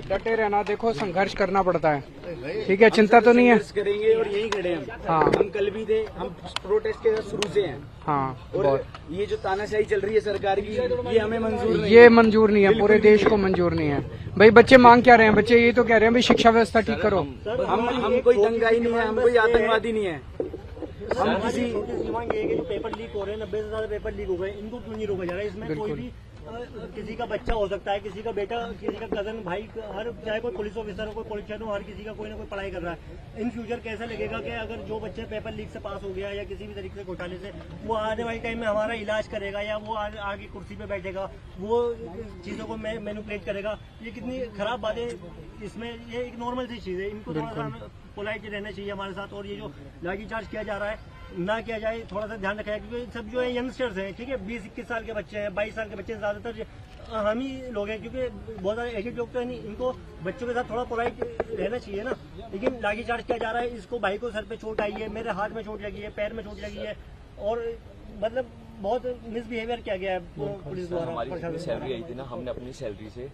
डटे रहना, देखो संघर्ष करना पड़ता है, ठीक है, चिंता तो नहीं है। करेंगे और यही खड़े हम। हाँ, हम कल भी थे, हम प्रोटेस्ट के शुरू से हैं। हाँ, और ये जो तानाशाही चल रही है सरकार की, ये हमें मंजूर नहीं, ये मंजूर नहीं है, पूरे देश को मंजूर नहीं है। भाई बच्चे मांग क्या रहे हैं? बच्चे ये तो कह रहे हैं भाई शिक्षा व्यवस्था ठीक करो। हम कोई दंगाई नहीं है, हम कोई आतंकवादी नहीं है। हम किसी मांग ये है कि जो पेपर लीक हो रहे हैं, 90 से ज्यादा पेपर लीक हो गए, इनको क्यों नहीं रोका जा रहा है? इसमें कोई भी किसी का बच्चा हो सकता है, किसी का बेटा, किसी का कजन, भाई, हर चाहे कोई पुलिस ऑफिसर हो, कोई पॉलिटिशियन हो, हर किसी का कोई ना कोई पढ़ाई कर रहा है। इन फ्यूचर कैसा लगेगा कि अगर जो बच्चे पेपर लीक से पास हो गया या किसी भी तरीके से घोटाले से, वो आने वाले टाइम में हमारा इलाज करेगा या वो आगे कुर्सी पे बैठेगा, वो चीजों को मैनिपुलेट करेगा। ये कितनी खराब बात है। इसमें ये एक नॉर्मल सी चीज है, इनको थोड़ा सा पोलाइट रहना चाहिए हमारे साथ। और ये जो लाठीचार्ज किया जा रहा है ना किया जाए, थोड़ा सा ध्यान रखा जाए, क्योंकि सब जो है यंगस्टर्स हैं, ठीक है, 20-21 साल के बच्चे हैं, 22 साल के बच्चे ज्यादातर हम ही लोग हैं, क्योंकि बहुत सारे एजेड लोग तो है नहीं। इनको बच्चों के साथ थोड़ा पोलाइट रहना चाहिए ना। लेकिन लाठीचार्ज किया जा रहा है, इसको भाई को सर पे चोट आई है, मेरे हाथ में चोट लगी है, पैर में चोट लगी है, और मतलब बहुत मिसबिहेवियर किया गया है पुलिस द्वारा। हमारी सैलरी आई थी ना, हमने अपनी सैलरी से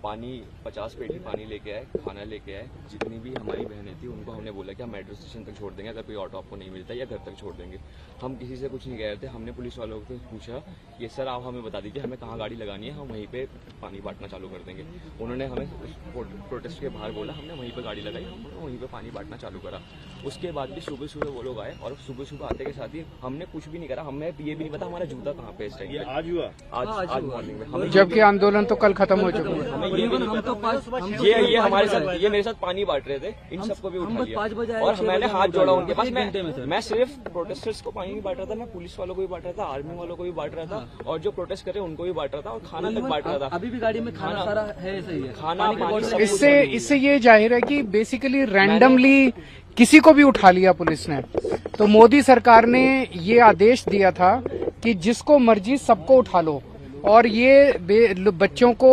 पानी 50 पेटी पानी लेके आए, खाना लेके आए। जितनी भी हमारी बहनें थी उनको हमने बोला कि हम मेट्रो स्टेशन तक छोड़ देंगे, अगर कोई ऑटो आपको नहीं मिलता, या घर तक छोड़ देंगे। हम किसी से कुछ नहीं कह रहे थे। हमने पुलिस वालों से पूछा कि सर आप हमें बता दीजिए हमें कहाँ गाड़ी लगानी है, हम वहीं पे पानी बांटना चालू कर देंगे। उन्होंने हमें प्रोटेस्ट के बाहर बोला, हमने वहीं पर गाड़ी लगाई, हम वहीं पर पानी बांटना चालू करा। उसके बाद भी सुबह सुबह वो लोग आए, और सुबह सुबह आते के साथ ही हमने कुछ भी नहीं करा। हमें ये भी नहीं पता हमारा जूता कहाँ पे इस टाइम। आज हुआ, आज मॉर्निंग में, जबकि आंदोलन तो कल खत्म हो चुका है। ये हमारे साथ, ये मेरे साथ पानी बांट रहे थे, इन सबको भी उठा लिया और मैंने हाथ जोड़ा उनके पास। मैं सिर्फ प्रोटेस्टर्स को पानी नहीं बांट रहा था, मैं पुलिस वालों को भी बांट रहा था, आर्मी वालों को भी बांट रहा था, और जो प्रोटेस्ट कर रहे उनको भी बांट रहा था, और खाना तक बांट रहा था। अभी भी गाड़ी में खाना सारा है, सही है, खाना पानी। इससे ये जाहिर है कि बेसिकली रैंडमली किसी को भी उठा लिया पुलिस ने। तो मोदी सरकार ने ये आदेश दिया था कि जिसको मर्जी सबको उठा लो, और ये बच्चों को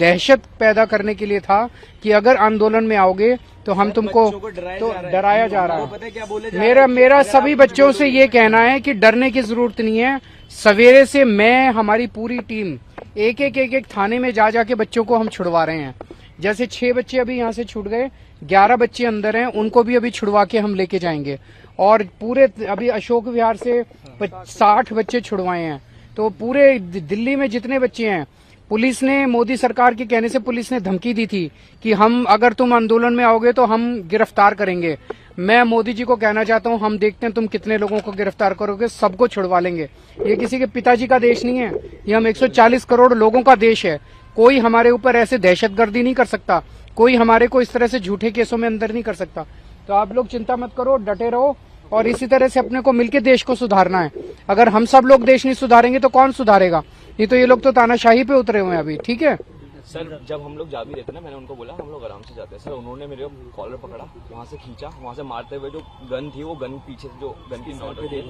दहशत पैदा करने के लिए था कि अगर आंदोलन में आओगे तो हम तुमको तो डराया जा रहा है। मेरा सभी बच्चों से ये कहना है कि डरने की जरूरत नहीं है। सवेरे से मैं, हमारी पूरी टीम एक थाने में जाके बच्चों को हम छुड़वा रहे हैं। जैसे 6 बच्चे अभी यहाँ से छूट गए, 11 बच्चे अंदर हैं, उनको भी अभी छुड़वा के हम लेके जाएंगे। और पूरे अभी अशोक विहार से 60 बच्चे छुड़वाए हैं। तो पूरे दिल्ली में जितने बच्चे हैं, पुलिस ने, मोदी सरकार के कहने से पुलिस ने धमकी दी थी कि हम, अगर तुम आंदोलन में आओगे तो हम गिरफ्तार करेंगे। मैं मोदी जी को कहना चाहता हूं, हम देखते हैं तुम कितने लोगों को गिरफ्तार करोगे, सबको छुड़वा लेंगे। ये किसी के पिताजी का देश नहीं है, ये हम 140 करोड़ लोगों का देश है। कोई हमारे ऊपर ऐसे दहशतगर्दी नहीं कर सकता, कोई हमारे को इस तरह से झूठे केसों में अंदर नहीं कर सकता। तो आप लोग चिंता मत करो, डटे रहो, और इसी तरह से अपने को मिलकर देश को सुधारना है। अगर हम सब लोग देश नहीं सुधारेंगे तो कौन सुधारेगा? नहीं तो ये लोग तो तानाशाही पे उतरे हुए हैं अभी, ठीक है। सर जब हम लोग जा भी रहे थे ना, मैंने उनको बोला हम लोग आराम से जाते हैं। सर उन्होंने मेरे कॉलर पकड़ा, वहाँ से खींचा, वहाँ से मारते हुए जो गन थी, वो गन पीछे से जो गन की नोट थी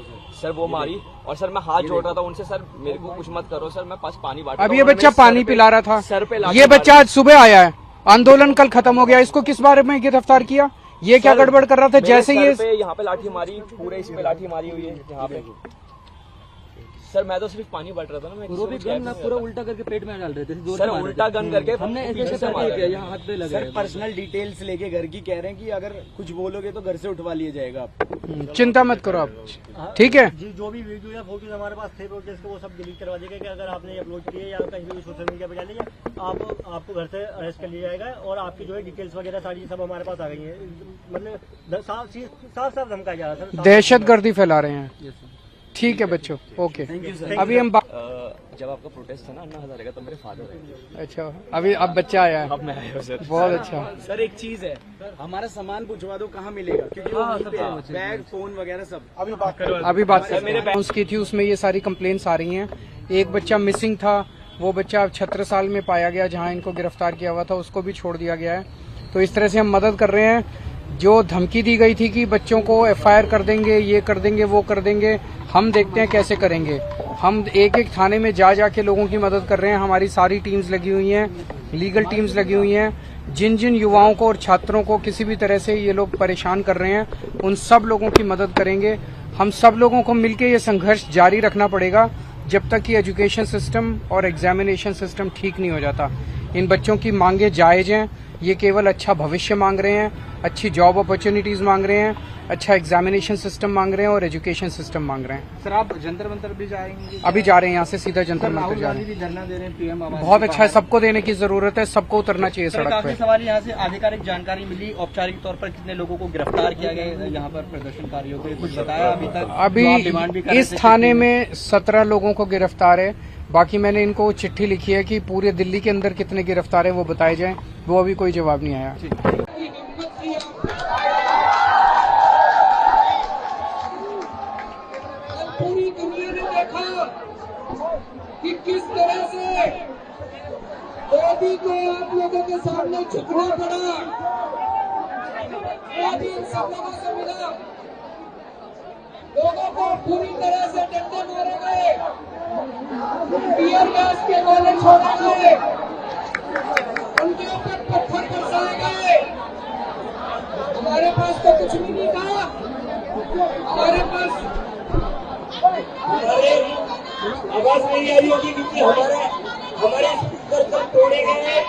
सर वो मारी, और सर मैं हाथ जोड़ रहा था उनसे, सर मेरे को कुछ मत करो सर, मैं पास पानी बांट। अब ये बच्चा पानी पिला रहा था, सर पे ये बच्चा आज सुबह आया है, आंदोलन कल खत्म हो गया, इसको किस बारे में गिरफ्तार किया? ये क्या गड़बड़ कर रहा था? जैसे ये यहाँ पे लाठी मारी, पूरे इस पे लाठी मारी हुई है यहाँ पे। सर मैं तो सिर्फ पानी बांट रहा था ना, मैं गन पूरा उल्टा करके पेट में डाल रहे थे सर, उल्टा गन करके हमने ऐसे किया, यहाँ हाथ पे लगा। सर पर्सनल डिटेल्स लेके घर की कह रहे हैं कि अगर कुछ बोलोगे तो घर से उठवा लिया जाएगा आप। चिंता मत करो आप, ठीक है। जो भी वीडियो या फोटोज हमारे पास थे प्रोटेस्ट के, वो सब डिलीट करवा देगा कि अगर आपने अपलोड किए या कहीं भी सोशल मीडिया पे डाले, आपको घर से अरेस्ट कर लिया जाएगा, और आपकी जो है डिटेल्स वगैरह सारी सब हमारे पास आ गई है। मतलब साफ धमकाया जा रहा है, दहशतगर्दी फैला रहे हैं। ठीक है बच्चों, ओके। अभी हम जब आपका प्रोटेस्ट था ना अन्ना हजारे का, तो मेरे फादर है। अच्छा, अभी अब बच्चा आया है, अब मैं आया हूं सर। बहुत अच्छा। सर एक चीज है, हमारा सामान पूछवा दो कहाँ मिलेगा, क्योंकि वो वहीं पे है, बैग फोन वगैरह सब। अभी बात अनाउंस की थी, उसमें ये सारी कंप्लेंट्स आ रही हैं। एक बच्चा मिसिंग था, वो बच्चा छत्रसाल में पाया गया जहाँ इनको गिरफ्तार किया हुआ था, उसको भी छोड़ दिया गया है। तो इस तरह से हम मदद कर रहे हैं। जो धमकी दी गई थी कि बच्चों को FIR कर देंगे, ये कर देंगे, वो कर देंगे, हम देखते हैं कैसे करेंगे। हम एक थाने में जाके लोगों की मदद कर रहे हैं। हमारी सारी टीम्स लगी हुई हैं, लीगल टीम्स लगी हुई हैं। जिन युवाओं को और छात्रों को किसी भी तरह से ये लोग परेशान कर रहे हैं, उन सब लोगों की मदद करेंगे। हम सब लोगों को मिलकर ये संघर्ष जारी रखना पड़ेगा जब तक कि एजुकेशन सिस्टम और एग्जामिनेशन सिस्टम ठीक नहीं हो जाता। इन बच्चों की मांगे जायज हैं। ये केवल अच्छा भविष्य मांग रहे हैं, अच्छी जॉब अपॉर्चुनिटीज मांग रहे हैं, अच्छा एग्जामिनेशन सिस्टम मांग रहे हैं और एजुकेशन सिस्टम मांग रहे हैं। सर आप जंतर मंतर भी जाएंगे? अभी जा रहे हैं, यहाँ से सीधा जंतर मंतर राहुल जा रहे गांधी हैं। भी धरना दे रहे हैं पीएम आवास। बहुत अच्छा है, सबको देने की जरूरत है, सबको उतरना चाहिए सड़क काफी पे। सवाल यहाँ से आधिकारिक जानकारी मिली, औपचारिक तौर पर कितने लोगों को गिरफ्तार किया गया यहाँ पर प्रदर्शनकारियों को, कुछ बताया अभी तक? अभी इस थाने में 17 लोगों को गिरफ्तार है। बाकी मैंने इनको चिट्ठी लिखी है कि पूरे दिल्ली के अंदर कितने गिरफ्तार है वो बताए जाएं, वो अभी कोई जवाब नहीं आया। पूरी दुनिया ने देखा कि किस तरह से मोदी को आप लोगों के सामने झुकना पड़ा। आज इन सब लोगों से मिला, लोगों को पूरी तरह से डंडे मारे गए, टीयर गैस के गोले छोड़े गए, उनके ऊपर पत्थर बरसाए गए। हमारे पास तो कुछ भी नहीं था, हमारे पास आवाज नहीं आई होगी क्योंकि हमारे स्पीकर तक तोड़े गए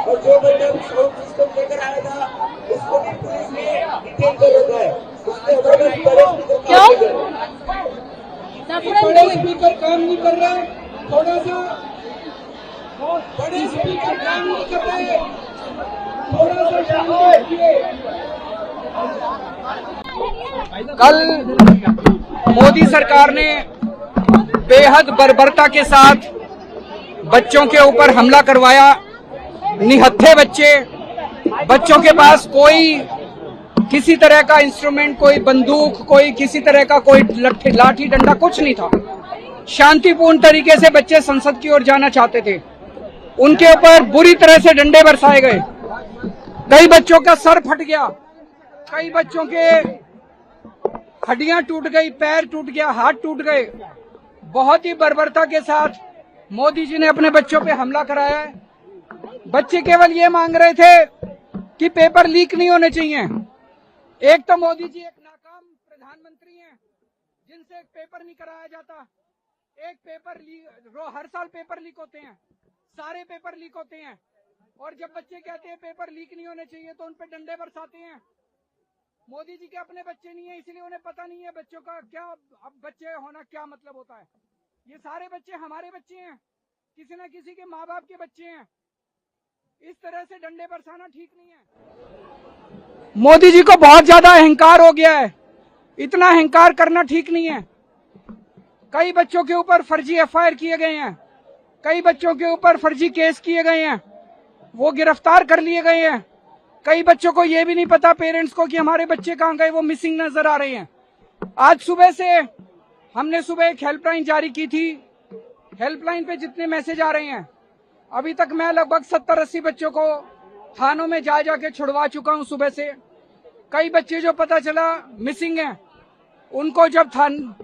और जो बंदा साउंड सिस्टम लेकर आया था उसको भी पुलिस ने डिटेन कर रखा है। उसने हमारे बड़े स्पीकर काम नहीं कर रहे, थोड़ा सा बड़े स्पीकर काम नहीं कर रहे, थोड़ा सा शांति रखिए। कल मोदी सरकार ने बेहद बर्बरता के साथ बच्चों के ऊपर हमला करवाया। निहत्थे बच्चों के पास कोई किसी तरह का इंस्ट्रूमेंट, कोई बंदूक, कोई किसी तरह का कोई लाठी डंडा कुछ नहीं था। शांतिपूर्ण तरीके से बच्चे संसद की ओर जाना चाहते थे, उनके ऊपर बुरी तरह से डंडे बरसाए गए। कई बच्चों का सर फट गया, कई बच्चों के हड्डियां टूट गई, पैर टूट गया, हाथ टूट गए। बहुत ही बर्बरता के साथ मोदी जी ने अपने बच्चों पे हमला कराया है। बच्चे केवल ये मांग रहे थे कि पेपर लीक नहीं होने चाहिए। एक तो मोदी जी एक नाकाम प्रधानमंत्री हैं जिनसे एक पेपर नहीं कराया जाता। एक पेपर हर साल पेपर लीक होते हैं, सारे पेपर लीक होते हैं, और जब बच्चे कहते हैं पेपर लीक नहीं होने चाहिए तो उन पे डंडे बरसाते हैं। मोदी जी के अपने बच्चे नहीं है, इसलिए उन्हें पता नहीं है बच्चों का क्या, अब बच्चे होना क्या मतलब होता है। ये सारे बच्चे हमारे बच्चे हैं, किसी न किसी के माँ बाप के बच्चे हैं। इस तरह से डंडे बरसाना ठीक नहीं है। मोदी जी को बहुत ज्यादा अहंकार हो गया है, इतना अहंकार करना ठीक नहीं है। कई बच्चों के ऊपर फर्जी एफआईआर किए गए हैं, कई बच्चों के ऊपर फर्जी केस किए गए हैं, वो गिरफ्तार कर लिए गए हैं। कई बच्चों को ये भी नहीं पता, पेरेंट्स को, कि हमारे बच्चे कहाँ गए, वो मिसिंग नजर आ रहे हैं। आज सुबह से हमने एक हेल्पलाइन जारी की थी। हेल्पलाइन पे जितने मैसेज आ रहे हैं, अभी तक मैं लगभग 70-80 बच्चों को थानों में जाके छुड़वा चुका हूं सुबह से। कई बच्चे जो पता चला मिसिंग हैं, उनको जब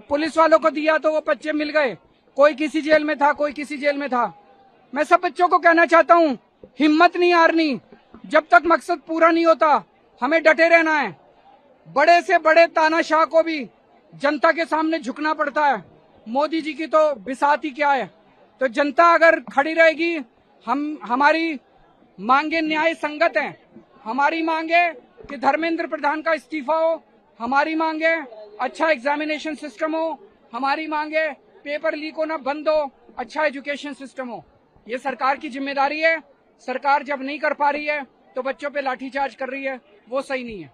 पुलिस वालों को दिया तो वो बच्चे मिल गए। कोई किसी जेल में था, कोई किसी जेल में था। मैं सब बच्चों को कहना चाहता हूं, हिम्मत नहीं हारनी। जब तक मकसद पूरा नहीं होता हमें डटे रहना है। बड़े से बड़े तानाशाह को भी जनता के सामने झुकना पड़ता है। मोदी जी की तो बिसात ही क्या है। तो जनता अगर खड़ी रहेगी, हमारी मांगे न्याय संगत हैं। हमारी मांगे कि धर्मेंद्र प्रधान का इस्तीफा हो, हमारी मांगे अच्छा एग्जामिनेशन सिस्टम हो, हमारी मांगे पेपर लीक होना बंद हो, अच्छा एजुकेशन सिस्टम हो। ये सरकार की जिम्मेदारी है। सरकार जब नहीं कर पा रही है तो बच्चों पे लाठीचार्ज कर रही है, वो सही नहीं है।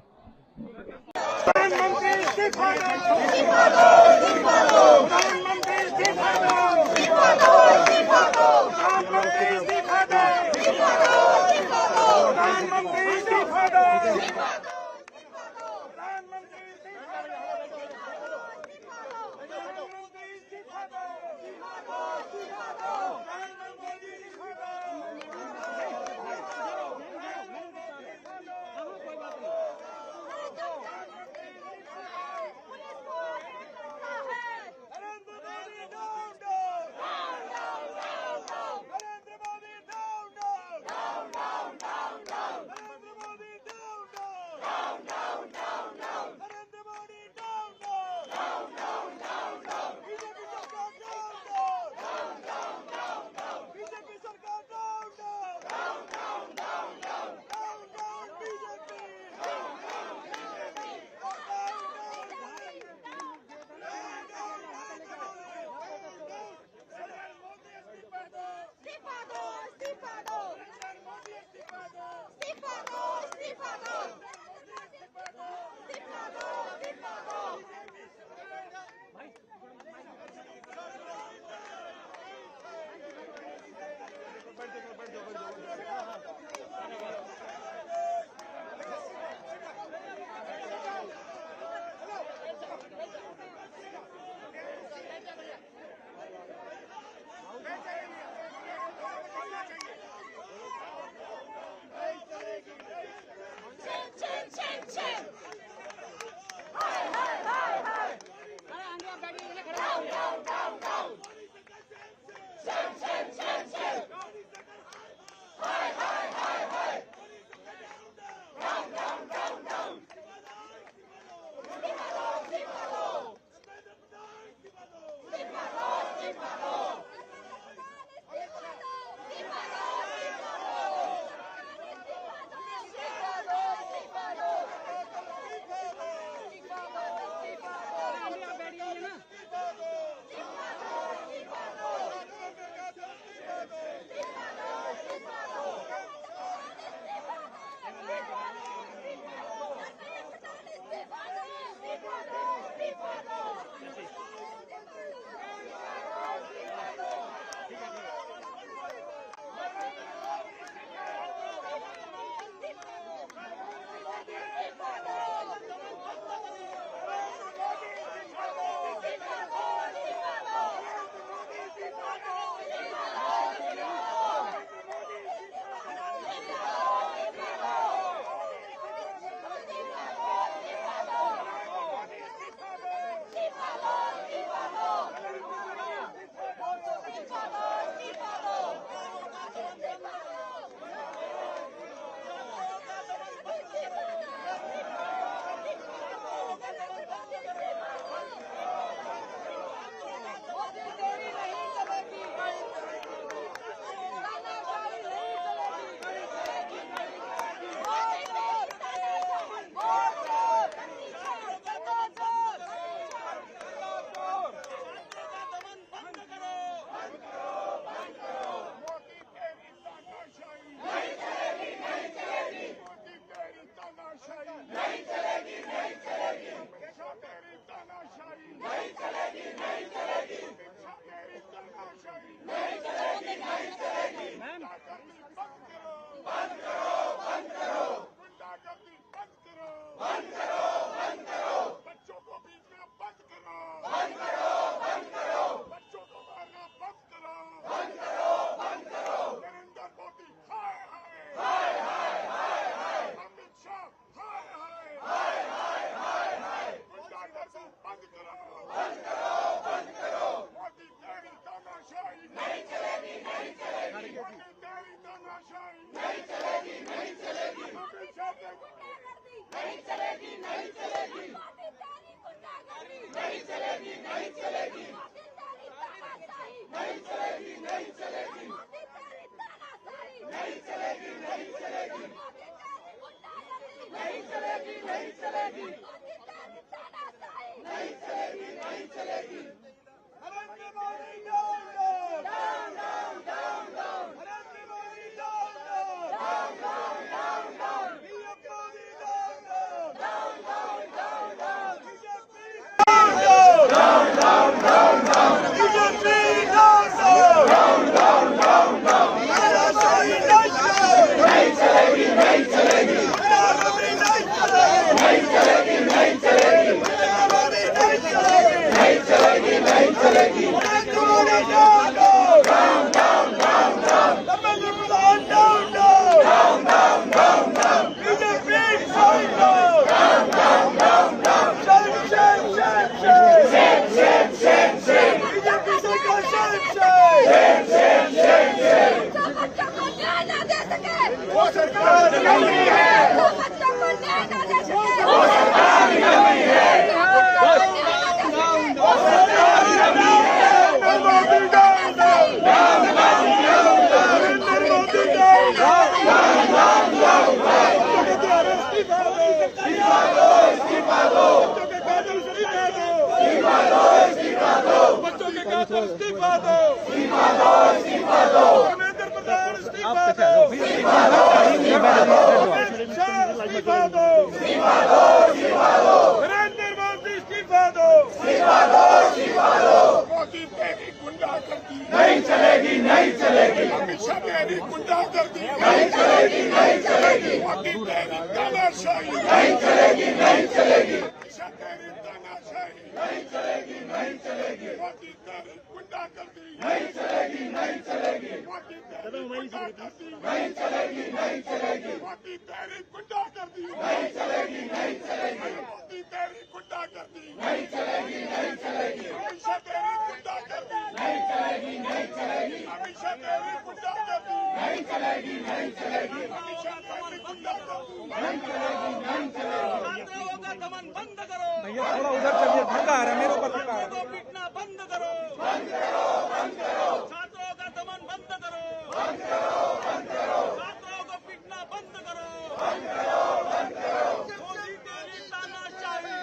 नहीं चलेगी, नहीं चलेगी। अमित शाह तेरी गुंडागर्दी नहीं चलेगी, नहीं चलेगी। मोदी तेरी तानाशाही नहीं चलेगी, नहीं चलेगी। अमित शाह तेरी तानाशाही नहीं चलेगी, नहीं चलेगी। मोदी तेरी गुंडागर्दी नहीं चलेगी, नहीं चलेगी। मोदी तेरी गुंडागर्दी नहीं चलेगी, नहीं चलेगी। मोदी तेरी गुंडागर्दी नहीं चलेगी, नहीं चलेगी। मोदी तेरी गुंडागर्दी नहीं चलेगी, नहीं चलेगी। अमित शाह तेरी गुंडागर्दी नहीं चलेगी, नहीं चलेगी। अमित शाह तेरी गुंडागर्दी नहीं चलेगी, नहीं चलेगी। अमित शाह तेरी गुंडागर्दी नहीं चलेगी, नहीं चलेगी। छात्रों का दमन बंद करो। भैया थोड़ा उधर चलिए, धक्का आ रहा है मेरे ऊपर, धक्का आ रहा है। छात्रों को पीटना बंद करो। बंद करो, बंद करो। छात्रों का दमन बंद करो। बंद करो, बंद करो। छात्रों को पीटना बंद करो। बंद करो, बंद करो। मोदी तेरी तानाशाही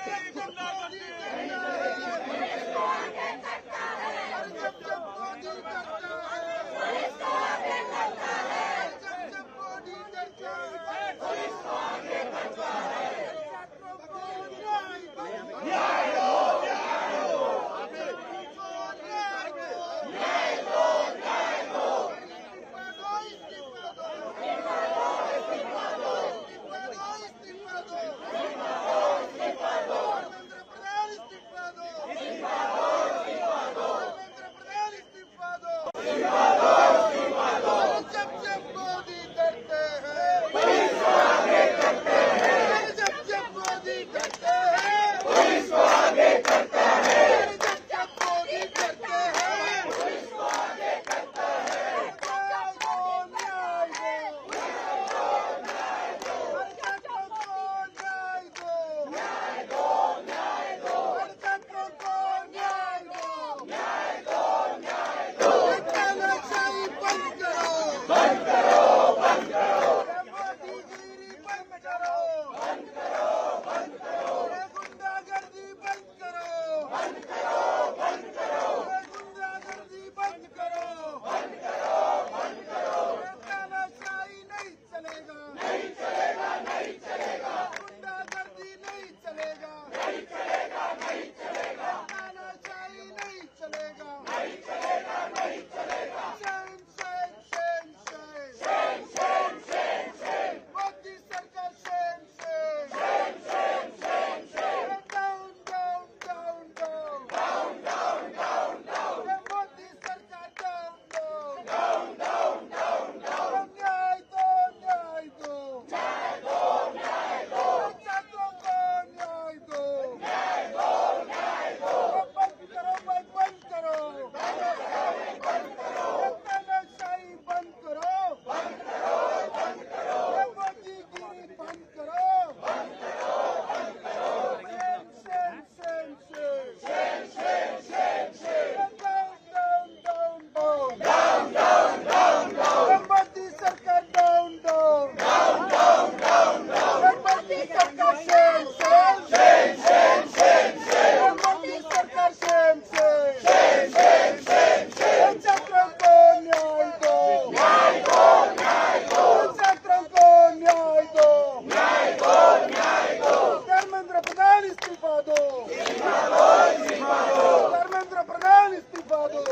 तेरी गुंडागर्दी न्याय दो, न्याय धर्मेंद्र प्रधान इस्तीफा दो।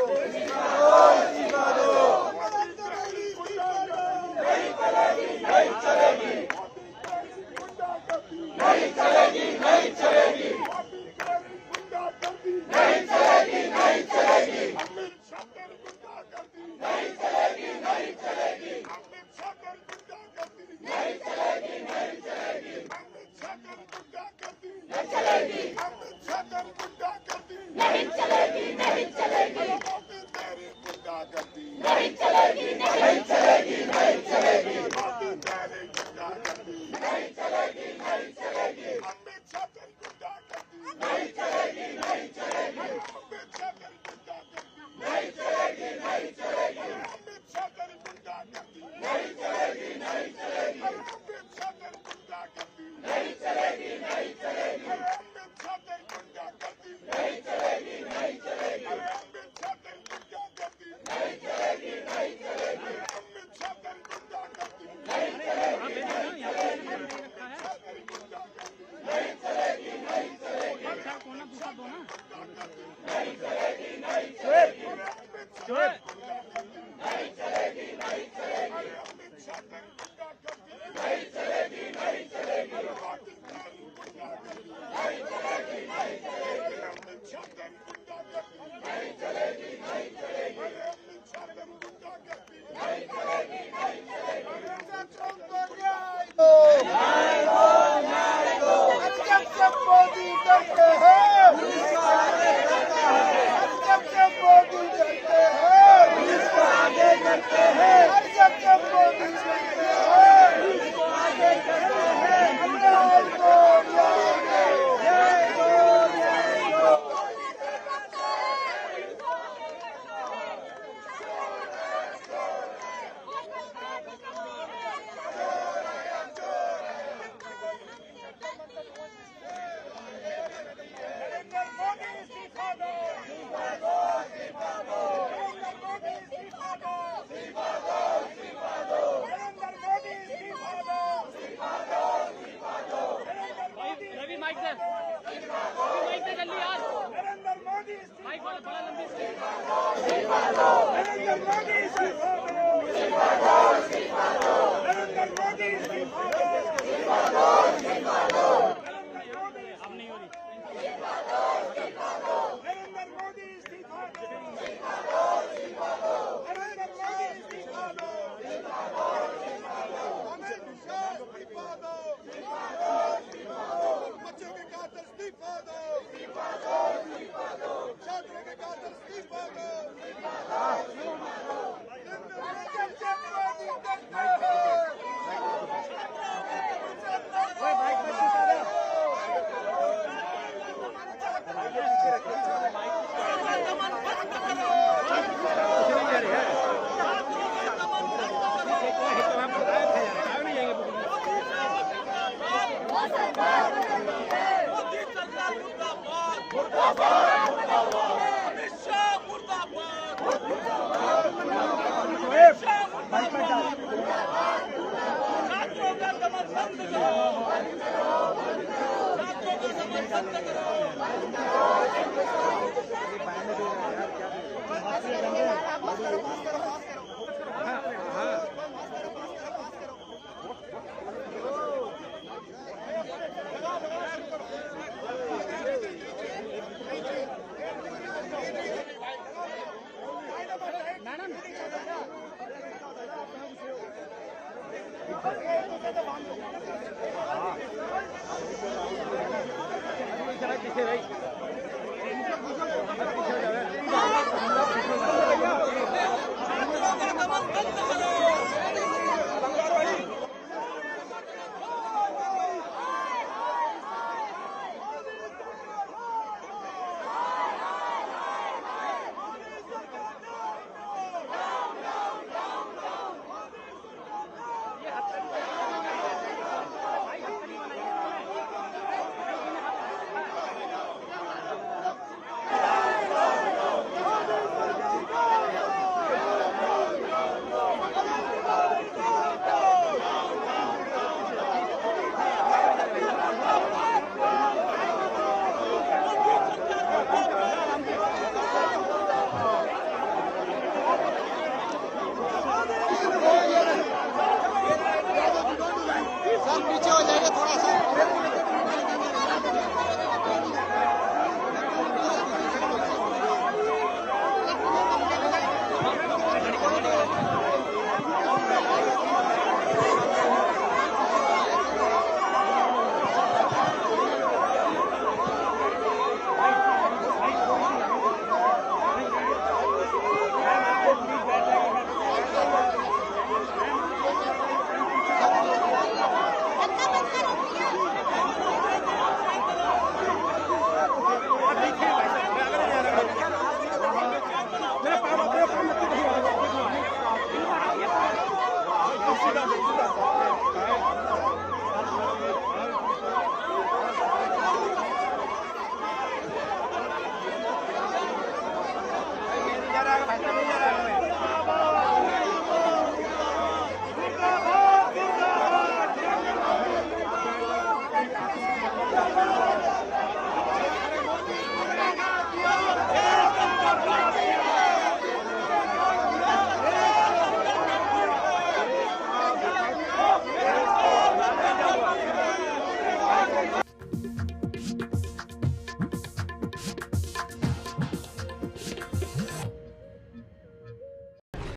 पीछे भाई